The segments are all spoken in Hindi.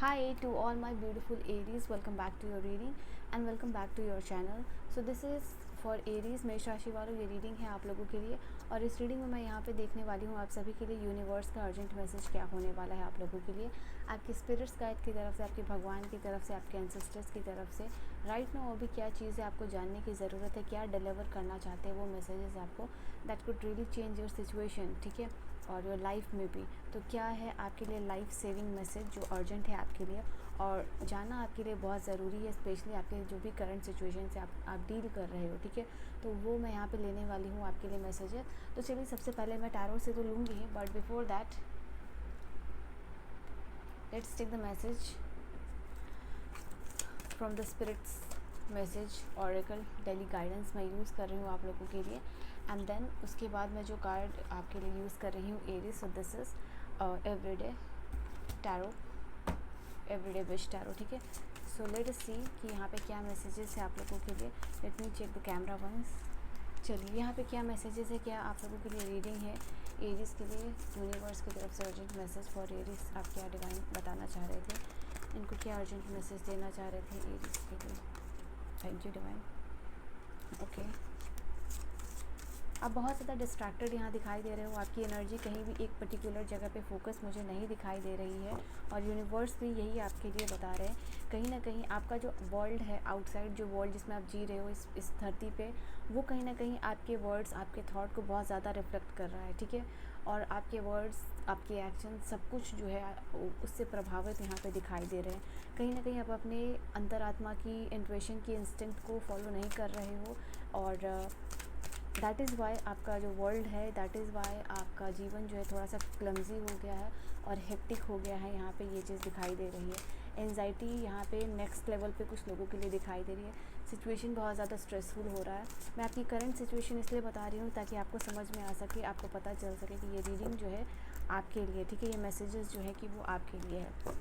Hi to all my beautiful Aries, welcome back to your reading and welcome back to your channel. So this is for Aries मेष राशि वालों, ये रीडिंग है आप लोगों के लिए। और इस रीडिंग में मैं यहाँ पे देखने वाली हूँ आप सभी के लिए यूनिवर्स का अर्जेंट मैसेज क्या होने वाला है आप लोगों के लिए, आपके स्पिरिट्स गाइड की तरफ से, आपके भगवान की तरफ से, आपके एंसेस्टर्स की तरफ से। राइट नाउ अभी क्या चीज़ है आपको जानने की ज़रूरत है, क्या डिलीवर करना चाहते हैं वो मैसेजेस आपको, that could really change your situation, ठीक है, और योर लाइफ में भी। तो क्या है आपके लिए लाइफ सेविंग मैसेज जो अर्जेंट है आपके लिए और जानना आपके लिए बहुत ज़रूरी है, स्पेशली आपके जो भी करंट सिचुएशन से आप डील कर रहे हो, ठीक है। तो वो मैं यहाँ पे लेने वाली हूँ आपके लिए मैसेज है। तो चलिए सबसे पहले मैं टैरो से तो लूँगी ही, but before that let's take the message from the spirits message oracle daily guidance मैं यूज़ कर रही हूँ आप लोगों के लिए। एंड देन उसके बाद मैं जो कार्ड आपके लिए यूज़ कर रही हूँ Aries, so this is everyday tarot, everyday wish tarot, ठीक है। सो लेट अस सी कि यहाँ पे क्या मैसेजेस है आप लोगों के लिए। Let me check the camera once. चलिए यहाँ पे क्या मैसेजेस है, क्या आप लोगों के लिए रीडिंग है एरीज के लिए, यूनिवर्स की तरफ से अर्जेंट मैसेज फॉर एरीज। आप क्या डिवाइन बताना चाह रहे थे, इनको क्या अर्जेंट मैसेज देना चाह रहे थे एरीज के लिए। Thank you divine. ओके, आप बहुत ज़्यादा डिस्ट्रैक्टेड यहाँ दिखाई दे रहे हो, आपकी एनर्जी कहीं भी एक पर्टिकुलर जगह पे फोकस मुझे नहीं दिखाई दे रही है। और यूनिवर्स भी यही आपके लिए बता रहे हैं, कहीं ना कहीं आपका जो वर्ल्ड है आउटसाइड, जो वर्ल्ड जिसमें आप जी रहे हो इस धरती पे, वो कहीं ना कहीं आपके वर्ड्स, आपके थॉट को बहुत ज़्यादा रिफ्लेक्ट कर रहा है, ठीक है। और आपके वर्ड्स, आपके एक्शन, सब कुछ जो है उससे प्रभावित यहाँ पे दिखाई दे रहे हैं। कहीं ना कहीं आप अपने अंतरात्मा की, इंट्यूशन की, इंस्टिंक्ट को फॉलो नहीं कर रहे हो। और दैट इज़ वाई आपका जो वर्ल्ड है, दैट इज़ वाई आपका जीवन जो है थोड़ा सा क्लमजी हो गया है और हेक्टिक हो गया है। यहाँ पे ये चीज़ दिखाई दे रही है। एंजाइटी यहाँ पे नेक्स्ट लेवल पे कुछ लोगों के लिए दिखाई दे रही है। सिचुएशन बहुत ज़्यादा स्ट्रेसफुल हो रहा है। मैं आपकी करंट सिचुएशन इसलिए बता रही हूँ ताकि आपको समझ में आ सके, आपको पता चल सके कि ये रीडिंग जो है आपके लिए, ठीक है, ये मैसेजेस जो है कि वो आपके लिए है।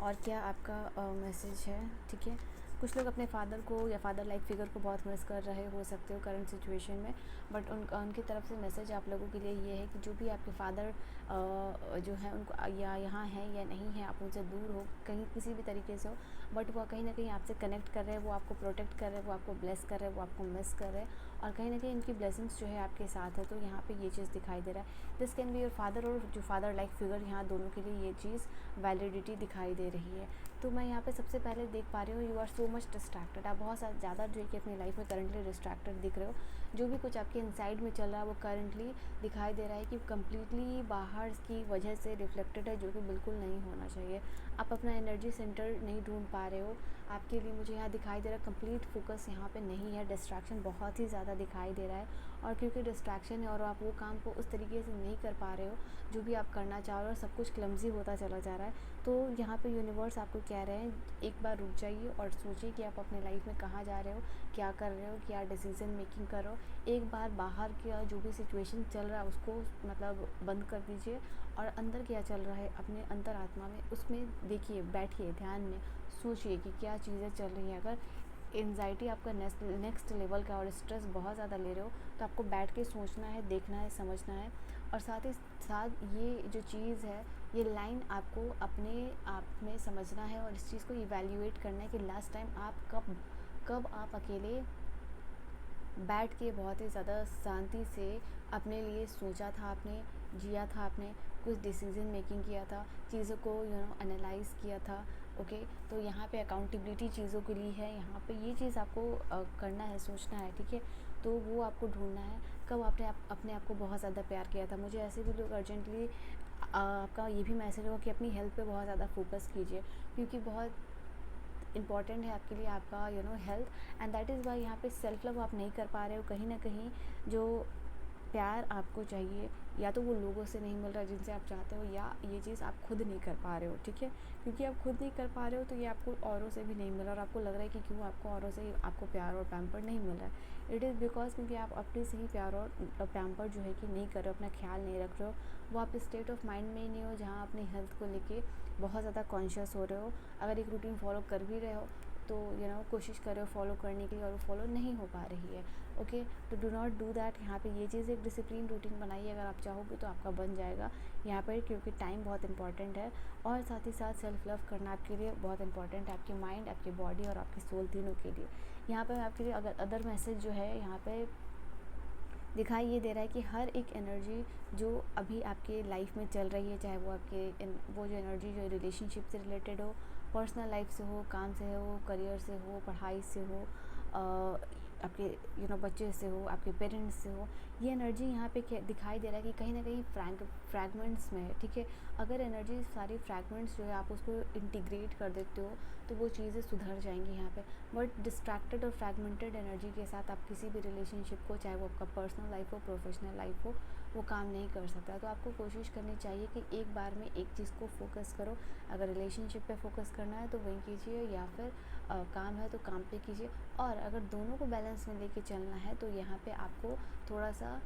और क्या आपका मैसेज है, ठीक है। कुछ लोग अपने फादर को या फादर लाइक फिगर को बहुत मिस कर रहे हो सकते हो करंट सिचुएशन में, बट उनकी तरफ से मैसेज आप लोगों के लिए ये है कि जो भी आपके फादर जो है उनको या यहाँ है या नहीं है, आप उनसे दूर हो कहीं किसी भी तरीके से हो, बट वो कहीं ना कहीं आपसे कनेक्ट कर रहे हैं, वो आपको प्रोटेक्ट कर रहे हैं, वो आपको ब्लेस कर रहे हैं, वो आपको मिस कर रहे हैं। और कहीं ना कहीं इनकी ब्लेसिंग्स जो है आपके साथ है। तो यहाँ पे ये चीज़ दिखाई दे रहा है, this can be your father और जो फादर लाइक फिगर, यहाँ दोनों के लिए ये चीज़ वैलिडिटी दिखाई दे रही है। तो मैं यहाँ पे सबसे पहले देख पा रही हूँ you are so much distracted, आप बहुत ज़्यादा जो है कि अपनी लाइफ में करंटली डिस्ट्रैक्टेड दिख रहे हो। जो भी कुछ आपके इनसाइड में चल रहा है वो करंटली दिखाई दे रहा है कि कम्प्लीटली बाहर की वजह से रिफ्लेक्टेड है, जो कि बिल्कुल नहीं होना चाहिए। आप अपना एनर्जी सेंटर नहीं ढूंढ पा रहे हो। आपके लिए मुझे यहाँ दिखाई दे रहा है कंप्लीट फोकस यहाँ पे नहीं है, डिस्ट्रैक्शन बहुत ही ज़्यादा दिखाई दे रहा है। और क्योंकि डिस्ट्रैक्शन है और आप वो काम को उस तरीके से नहीं कर पा रहे हो जो भी आप करना चाह रहे हो, सब कुछ क्लमजी होता चला जा रहा है। तो यहाँ पे यूनिवर्स आपको कह रहे हैं एक बार रुक जाइए और सोचिए कि आप अपने लाइफ में कहाँ जा रहे हो, क्या कर रहे हो, क्या डिसीजन मेकिंग कर रहे हो। एक बार बाहर का जो भी सिचुएशन चल रहा है उसको मतलब बंद कर दीजिए और अंदर क्या चल रहा है अपने अंतरात्मा में, उसमें देखिए, बैठिए, ध्यान में सोचिए कि क्या चीज़ें चल रही हैं। अगर एंजाइटी आपका नेक्स्ट लेवल का और स्ट्रेस बहुत ज़्यादा ले रहे हो तो आपको बैठ के सोचना है, देखना है, समझना है। और साथ ही साथ ये जो चीज़ है, ये लाइन आपको अपने आप में समझना है और इस चीज़ को इवैल्यूएट करना है कि लास्ट टाइम आप कब कब आप अकेले बैठ के बहुत ही ज़्यादा शांति से अपने लिए सोचा था, आपने जिया था, आपने कुछ डिसीजन मेकिंग किया था, चीज़ों को एनालाइज़ किया था। ओके, तो यहाँ पे अकाउंटेबिलिटी चीज़ों के लिए है, यहाँ पे ये चीज़ आपको करना है, सोचना है, ठीक है। तो वो आपको ढूंढना है कब आपने अपने आप को बहुत ज़्यादा प्यार किया था। मुझे ऐसे भी लोग अर्जेंटली आपका ये भी मैसेज होगा कि अपनी हेल्थ पे बहुत ज़्यादा फोकस कीजिए, क्योंकि बहुत इम्पॉर्टेंट है आपके लिए आपका health. And that is why यहाँ पे सेल्फ लव आप नहीं कर पा रहे हो। कहीं ना कहीं जो प्यार आपको चाहिए, या तो वो लोगों से नहीं मिल रहा जिनसे आप चाहते हो, या ये चीज़ आप खुद नहीं कर पा रहे हो, ठीक है। क्योंकि आप खुद नहीं कर पा रहे हो तो ये आपको औरों से भी नहीं मिल रहा, और आपको लग रहा है कि क्यों आपको औरों से आपको प्यार और पैम्पर नहीं मिल रहा है। इट इज़ बिकॉज क्योंकि आप अपने से ही प्यार और पैम्पर जो है कि नहीं कर रहे हो, अपना ख्याल नहीं रख रहे हो। वो आप स्टेट ऑफ माइंड में ही नहीं हो जहाँ अपनी हेल्थ को लेके बहुत ज़्यादा कॉन्शियस हो रहे हो। अगर एक रूटीन फॉलो कर भी रहे हो तो कोशिश कर रहे हो फॉलो करने के लिए और वो फॉलो नहीं हो पा रही है। ओके, तो डू नॉट डू दैट। यहाँ पे ये चीज़ एक डिसिप्लिन रूटीन बनाइए, अगर आप चाहोगे तो आपका बन जाएगा यहाँ पर, क्योंकि टाइम बहुत इंपॉर्टेंट है और साथ ही साथ सेल्फ लव करना आपके लिए बहुत इंपॉर्टेंट है, आपके माइंड, आपकी बॉडी और आपकी सोल तीनों के लिए। यहाँ पर आपके लिए अगर अदर मैसेज जो है यहाँ पे दिखाई ये दे रहा है कि हर एक एनर्जी जो अभी आपके लाइफ में चल रही है, चाहे वो आपके वो जो एनर्जी जो रिलेशनशिप से रिलेटेड हो, पर्सनल लाइफ से हो, काम से हो, करियर से हो, पढ़ाई से हो, आपके बच्चे से हो, आपके पेरेंट्स से हो, ये एनर्जी यहाँ पे दिखाई दे रहा है कि कहीं ना कहीं फ्रैगमेंट्स में है। ठीक है, अगर एनर्जी सारी फ्रैगमेंट्स जो है आप उसको इंटीग्रेट कर देते हो तो वो चीज़ें सुधर जाएंगी यहाँ पे। बट डिस्ट्रैक्टेड और फ्रैगमेंटेड एनर्जी के साथ आप किसी भी रिलेशनशिप को, चाहे वो आपका पर्सनल लाइफ हो, प्रोफेशनल लाइफ हो, वो काम नहीं कर सकता। तो आपको कोशिश करनी चाहिए कि एक बार में एक चीज़ को फोकस करो। अगर रिलेशनशिप पे फोकस करना है तो वही कीजिए, या फिर काम है तो काम पे कीजिए। और अगर दोनों को बैलेंस में लेके चलना है तो यहाँ पे आपको थोड़ा सा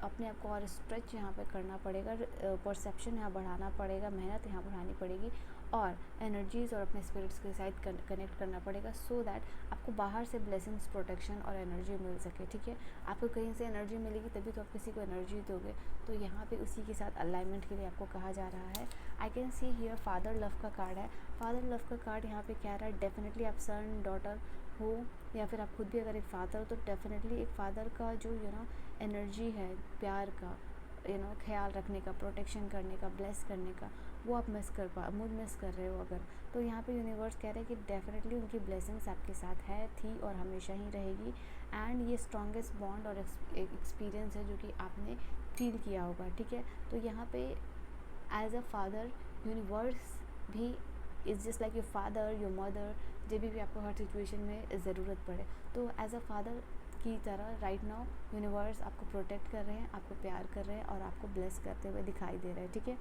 अपने आप को और स्ट्रेच यहाँ पे करना पड़ेगा, परसेप्शन यहाँ बढ़ाना पड़ेगा, मेहनत यहाँ बढ़ानी पड़ेगी और एनर्जीज़ और अपने स्पिरिट्स के साथ कनेक्ट करना पड़ेगा, सो दैट आपको बाहर से ब्लेसिंग्स, प्रोटेक्शन और एनर्जी मिल सके। ठीक है, आपको कहीं से एनर्जी मिलेगी तभी तो आप किसी को एनर्जी दोगे। तो यहाँ पे उसी के साथ अलाइनमेंट के लिए आपको कहा जा रहा है। I can see here father love का कार्ड है। फादर लव का कार्ड यहाँ पे कह रहा है डेफिनेटली आप सन डॉटर हो, या फिर आप खुद भी अगर एक फादर हो तो डेफिनेटली एक फादर का जो एनर्जी है, प्यार का, ख्याल रखने का, प्रोटेक्शन करने का, ब्लेस करने का, वो आप मिस कर रहे हो अगर, तो यहाँ पे यूनिवर्स कह रहे हैं कि डेफिनेटली उनकी ब्लेसिंग्स आपके साथ है, थी और हमेशा ही रहेगी। एंड ये स्ट्रॉन्गेस्ट बॉन्ड और एक्सपीरियंस है जो कि आपने फील किया होगा। ठीक है, तो यहाँ पे एज अ फादर यूनिवर्स भी is just like your father, your mother, जब भी आपको हर सिचुएशन में ज़रूरत पड़े तो एज अ फादर की तरह राइट नाउ यूनिवर्स आपको प्रोटेक्ट कर रहे हैं, आपको प्यार कर रहे हैं और आपको ब्लेस करते हुए दिखाई दे रहे हैं। ठीक है,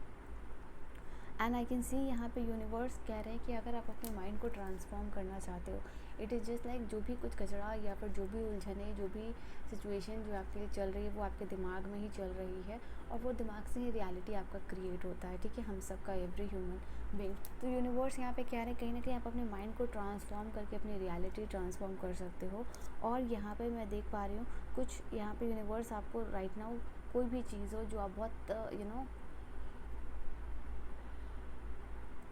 एंड आई कैन सी यहाँ पे यूनिवर्स कह रहे हैं कि अगर आप अपने माइंड को ट्रांसफॉर्म करना चाहते हो, इट इज़ जस्ट लाइक जो भी कुछ कचरा या फिर जो भी उलझने, जो भी सिचुएशन जो आपके लिए चल रही है वो आपके दिमाग में ही चल रही है और वो दिमाग से ही रियलिटी आपका क्रिएट होता है। ठीक है, हम सबका, एवरी ह्यूमन बीइंग। तो यूनिवर्स यहाँ पे कह रहे हैं कहीं ना कहीं आप अपने माइंड को ट्रांसफॉर्म करके अपनी रियलिटी ट्रांसफॉर्म कर सकते हो। और यहाँ पे मैं देख पा रही हूँ कुछ, यहाँ पे यूनिवर्स आपको राइट नाउ कोई भी चीज़ हो जो आप बहुत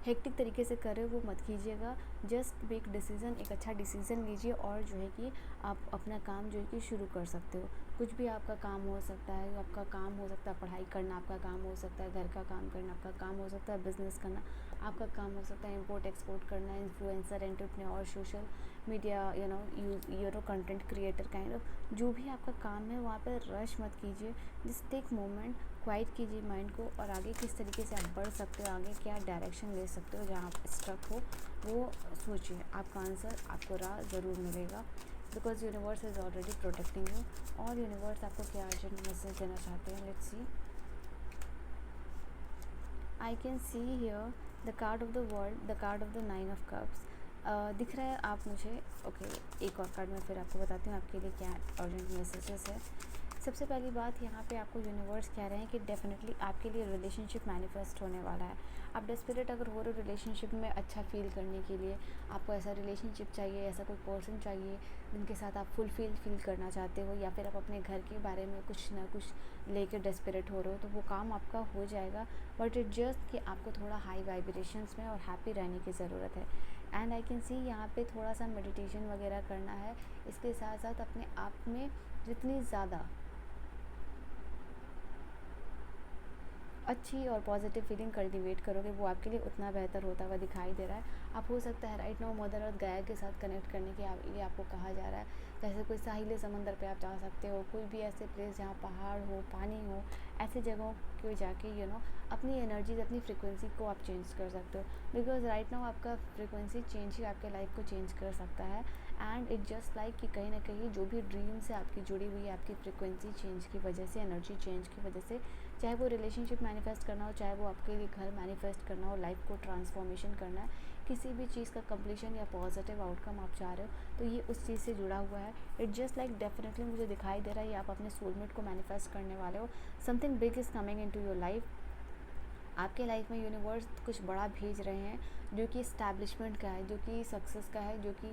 हेक्टिक तरीके से कर रहे हो वो मत कीजिएगा। जस्ट मेक डिसीज़न, एक अच्छा डिसीज़न लीजिए और जो है कि आप अपना काम जो है कि शुरू कर सकते हो। कुछ भी आपका काम हो सकता है, आपका काम हो सकता है पढ़ाई करना, आपका काम हो सकता है घर का काम करना, आपका काम हो सकता है बिजनेस करना, आपका काम हो सकता है इंपोर्ट एक्सपोर्ट करना, influencer, entrepreneur, social media, content creator kind of, जो भी आपका काम है वहाँ पर रश मत कीजिए। जस्ट टेक मोमेंट, क्वाइट कीजिए माइंड को और आगे किस तरीके से आप बढ़ सकते हो, आगे क्या डायरेक्शन ले सकते हो, जहाँ आप स्ट्रक हो वो सोचिए। आपका आंसर, आपको राह ज़रूर मिलेगा, because universe is already protecting you. और यूनिवर्स आपको क्या अर्जेंट मैसेज देना चाहते हैं, let's see. I can see here the card of the world, the card of the 9 of cups दिख रहा है आप मुझे। ओके, एक और कार्ड मैं फिर आपको बताती हूँ आपके लिए क्या अर्जेंट मैसेजेस है। सबसे पहली बात, यहाँ पे आपको यूनिवर्स कह रहे हैं कि डेफिनेटली आपके लिए रिलेशनशिप मैनिफेस्ट होने वाला है। आप डेस्परेट अगर हो रहे हो रिलेशनशिप में अच्छा फील करने के लिए, आपको ऐसा रिलेशनशिप चाहिए, ऐसा कोई पर्सन चाहिए जिनके साथ आप फील करना चाहते हो, या फिर आप अपने घर के बारे में कुछ ना कुछ लेकर डेस्परेट हो रहे हो, तो वो काम आपका हो जाएगा। बट इट जस्ट कि आपको थोड़ा हाई वाइब्रेशंस में और हैप्पी रहने की ज़रूरत है। एंड आई कैन सी यहाँ पे थोड़ा सा मेडिटेशन वगैरह करना है। इसके साथ साथ अपने आप में जितनी ज़्यादा अच्छी और पॉजिटिव फीलिंग कल्टिवेट करोगे वो आपके लिए उतना बेहतर होता हुआ दिखाई दे रहा है। आप हो सकता है राइट नाउ मदर अर्थ गाया के साथ कनेक्ट करने के लिए आपको कहा जा रहा है। जैसे कोई साहिल समंदर पे आप जा सकते हो, कोई भी ऐसे प्लेस जहाँ पहाड़ हो, पानी हो, ऐसी जगहों को जाके अपनी एनर्जीज, अपनी फ्रिक्वेंसी को आप चेंज कर सकते हो। बिकॉज राइट नाउ आपका फ्रिक्वेंसी चेंज ही आपके लाइफ को चेंज कर सकता है। एंड इट जस्ट लाइक कि कहीं ना कहीं जो भी ड्रीम से आपकी जुड़ी हुई है, आपकी फ्रिक्वेंसी चेंज की वजह से, एनर्जी चेंज की वजह से, चाहे वो रिलेशनशिप मैनिफेस्ट करना हो, चाहे वो आपके लिए घर मैनिफेस्ट करना हो, लाइफ को ट्रांसफॉर्मेशन करना है, किसी भी चीज़ का कंप्लीशन या पॉजिटिव आउटकम आप चाह रहे हो, तो ये उस चीज़ से जुड़ा हुआ है। इट जस्ट लाइक डेफिनेटली मुझे दिखाई दे रहा है ये आप अपने सोलमेट को मैनिफेस्ट करने वाले हो। Something big is coming into your life आपके लाइफ में यूनिवर्स कुछ बड़ा भेज रहे हैं जो कि इस्टेब्लिशमेंट का है, जो कि सक्सेस का है, जो कि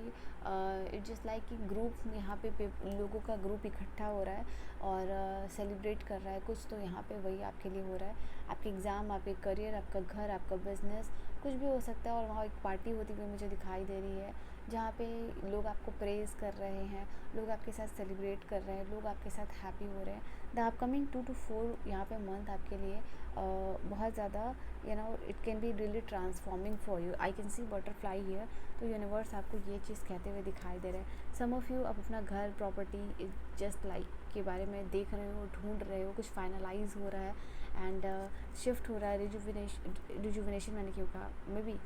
इट जस्ट लाइक कि ग्रुप यहाँ पे लोगों का ग्रुप इकट्ठा हो रहा है और सेलिब्रेट कर रहा है कुछ, तो यहाँ पे वही आपके लिए हो रहा है। आपके एग्ज़ाम, आपके करियर, आपका घर, आपका बिजनेस, कुछ भी हो सकता है। और वहाँ एक पार्टी होती हुई मुझे दिखाई दे रही है जहाँ पे लोग आपको प्रेज़ कर रहे हैं, लोग आपके साथ सेलिब्रेट कर रहे हैं, लोग आपके साथ हैप्पी हो रहे हैं। द अपकमिंग 2 to 4 यहाँ पे मंथ आपके लिए बहुत ज़्यादा it can be really transforming for you. I can see butterfly here. तो यूनिवर्स आपको ये चीज़ कहते हुए दिखाई दे रहे हैं। सम ऑफ़ यू अब अपना घर, प्रॉपर्टी जस्ट लाइक के बारे में देख रहे हो, ढूंढ रहे हो, कुछ फाइनलाइज हो रहा है एंड शिफ्ट हो रहा है। रिजुविनेशन मैंने क्यों कहा, मे बी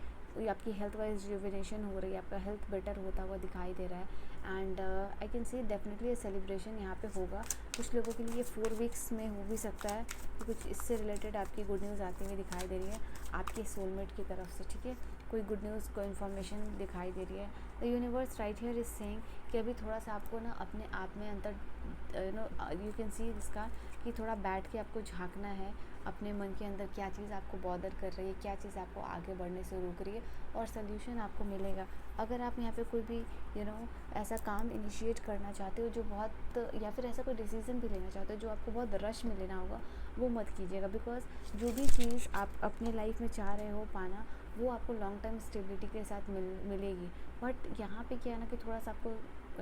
आपकी हेल्थ वाइज रिजुविनेशन हो रही है, आपका हेल्थ बेटर होता हुआ दिखाई दे रहा है। And I can see definitely celebration यहाँ पे होगा। कुछ लोगों के लिए 4 वीक्स में हो भी सकता है कि कुछ इससे रिलेटेड आपकी गुड न्यूज़ आती हुई दिखाई दे रही है आपके सोलमेट की तरफ से, ठीक है। कोई गुड न्यूज़, कोई इन्फॉर्मेशन दिखाई दे रही है। The universe right here is saying कि अभी थोड़ा सा आपको ना अपने आप में अंदर यू कैन सी इसका कि थोड़ा बैठ के आपको झांकना है अपने मन के अंदर, क्या चीज़ आपको बॉदर कर रही है, क्या चीज़ आपको आगे बढ़ने से रोक रही है, और सोल्यूशन आपको मिलेगा। अगर आप यहाँ पे कोई भी ऐसा काम इनिशिएट करना चाहते हो जो बहुत, या फिर ऐसा कोई डिसीज़न भी लेना चाहते हो जो आपको बहुत रश में लेना होगा, वो मत कीजिएगा। बिकॉज जो भी चीज़ आप अपने लाइफ में चाह रहे हो पाना, वो आपको लॉन्ग टर्म स्टेबिलिटी के साथ मिलेगी। बट यहाँ पे क्या है ना कि थोड़ा सा आपको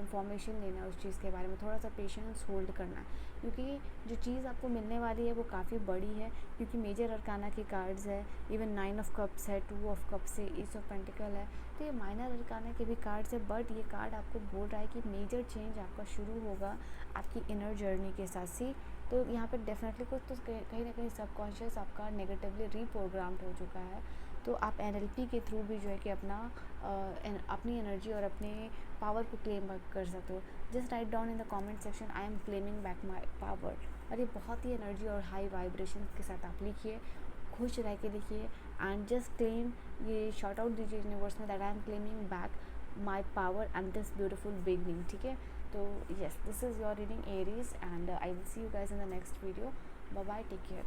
इन्फॉर्मेशन लेना है उस चीज़ के बारे में, थोड़ा सा पेशेंस होल्ड करना है, क्योंकि जो चीज़ आपको मिलने वाली है वो काफ़ी बड़ी है। क्योंकि मेजर अरकाना के कार्ड्स है, इवन 9 ऑफ कप्स है, 2 ऑफ कप्स है, एस ऑफ पेंटिकल है, तो ये माइनर अरकाना के भी कार्ड्स है। बट ये कार्ड आपको बोल रहा है कि मेजर चेंज आपका शुरू होगा आपकी इनर जर्नी के साथ। सी तो यहाँ पर डेफिनेटली कुछ तो कहीं ना कहीं सबकॉन्शियस आपका नेगेटिवली रीप्रोग्राम्ड हो चुका है। तो आप NLP के थ्रू भी जो है कि अपनी एनर्जी और अपने पावर को क्लेम कर सकते हो। Just write down in the comment section, I am claiming back my power. और ये बहुत ही एनर्जी और हाई वाइब्रेशन के साथ आप लिखिए, खुश रह के लिखिए एंड जस्ट क्लेम, ये शॉर्ट आउट दीजिए यूनिवर्स में that I am claiming back my power and this beautiful beginning, ठीक है। तो yes, this is your reading Aries and I will see you guys in the next video. Bye bye, take care.